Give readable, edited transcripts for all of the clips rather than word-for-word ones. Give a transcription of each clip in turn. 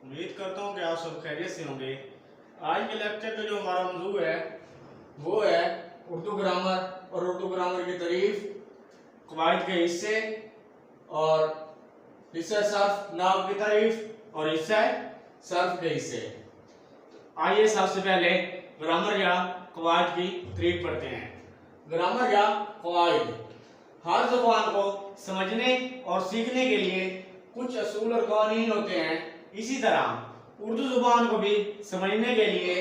उम्मीद करता हूँ कि आप सब खैरियत से होंगे। आज के लेक्चर का जो हमारा मौजू है वो है उर्दू ग्रामर और उर्दू ग्रामर की तारीफ, कवायद के हिस्से और हिस्सा सर्फ, नाम की तारीफ और हिस्सा सर्फ के हिस्से। आइए सबसे पहले ग्रामर या कवायद की तारीफ पढ़ते हैं। ग्रामर या कवायद हर ज़ुबान को समझने और सीखने के लिए कुछ असूल और कानून होते हैं। इसी तरह उर्दू ज़ुबान को भी समझने के लिए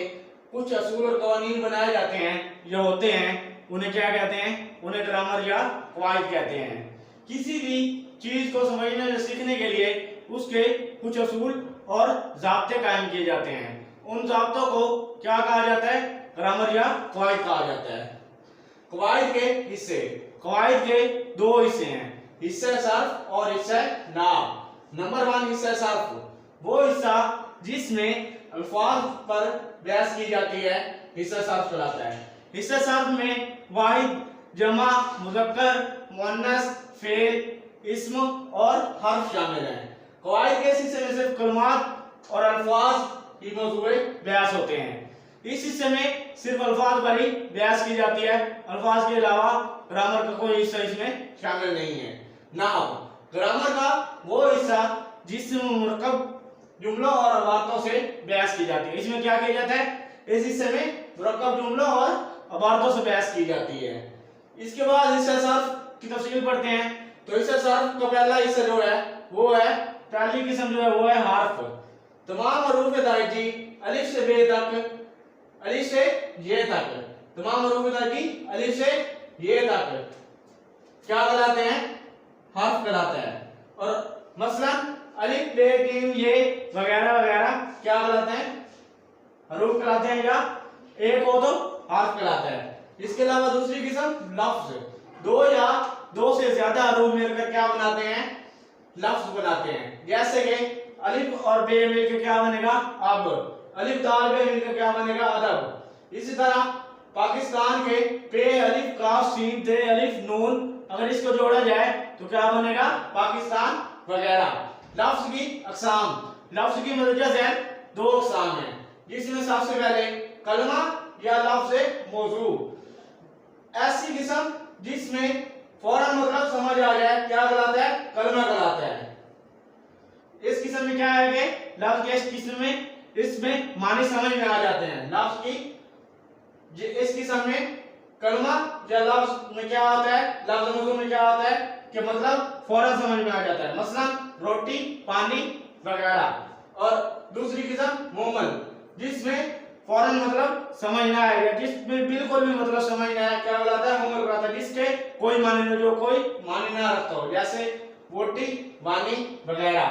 कुछ असूल और कानून बनाए जाते हैं जो होते हैं, उन्हें क्या कहते हैं? उन्हें ग्रामर या कवायद कहते हैं। किसी भी चीज़ को समझने या सीखने के लिए उसके कुछ असूल और ज़ाब्ते कायम किए जाते हैं। उन ज़ाब्तों को क्या कहा जाता है? ग्रामर या कवायद कहा जाता है। कवायद के हिस्से, कवायद के दो हिस्से हैं, हिस्सा सर्फ और हिस्सा नाब। नंबर 1 हिस्सा सर्फ, वो हिस्सा जिसमें अल्फाज पर बहस की जाती है, हिस्सा सर्फ कहलाता है। हिस्सा सर्फ में वाहिद, जमा, मुज़क्कर, मुअन्नस, फेल, इस्म और हर्फ शामिल हैं। कवायद के हिस्से में सिर्फ कलमात और अल्फाज ही मौजूए बहस होते हैं। इस हिस्से में सिर्फ अल्फाज पर ही बहस की जाती है, अल्फाज के अलावा ग्रामर का कोई हिस्सा इसमें शामिल नहीं है। नाहव, ग्रामर का वो हिस्सा जिसमें मुरक्कब जुमलों और अबारतों से बहस की जाती है। इसमें क्या किया जाता है? इस हिस्से में मुरक्कब जुमलों और अबारतों से बहस की जाती है। इसके बाद हिस्सा सर्फ की तफसील पढ़ते हैं। तो हिस्सा सर्फ का पहला हिस्सा जो है वो है, पहली किस्म जो है वो है हर्फ। तमाम हरूफ दारिजी अलिफ से बे तक, अलिफ से ये तक, तमाम हरूफ दारिजी अलिफ से ये तक क्या कहलाते हैं? हर्फ कहलाते हैं। और मसलन अलिफ, बे, टीम, ये वगैरह वगैरह क्या कहलाते हैं? हरूफ कहलाते हैं, या एक हो तो हर्फ कहलाता है। इसके अलावा दूसरी किस्म लफ्ज, दो या दो से ज्यादा हरूफ मिलकर क्या बनाते हैं? लफ्ज बनाते हैं। जैसे कि अलिफ और बे मिलकर क्या बनेगा? अब। अलिफ दाल बे मिलकर क्या बनेगा? अदब। इसी तरह पाकिस्तान के पे, अलिफ, काफ, सीन, ते, अलिफ, नून, अगर इसको जोड़ा जाए तो क्या बनेगा? पाकिस्तान वगैरह। लफ्ज की अक़साम, लफ्ज की मदरजा ज़ैल दो अक़साम हैं, जिसमें सबसे पहले कलमा या लफ्ज मौजू, ऐसी किस्म जिसमें फौरन मतलब समझ आ जाए, क्या कहलाता है? कलमा कहलाता है। इस किस्म में क्या है कि लफ्ज के इस किस्म में इसमें मानी समझ में आ जाते हैं। लफ्ज की इस किस्म में कलमा या लफ्ज में क्या आता है? लफ्ज मौजू में क्या आता है कि मतलब फौरन समझ में आ जाता है, मसलन रोटी, पानी वगैरह। और दूसरी किस्म मोमल, जिसमें फौरन मतलब समझ ना आएगा, जिसमें बिल्कुल भी मतलब समझ ना आए, क्या कहलाता है? मोमल कहलाता है, जिसके कोई मानी ना, जो कोई मानी ना रखता हो, जैसे वोटी, वानी वगैरह।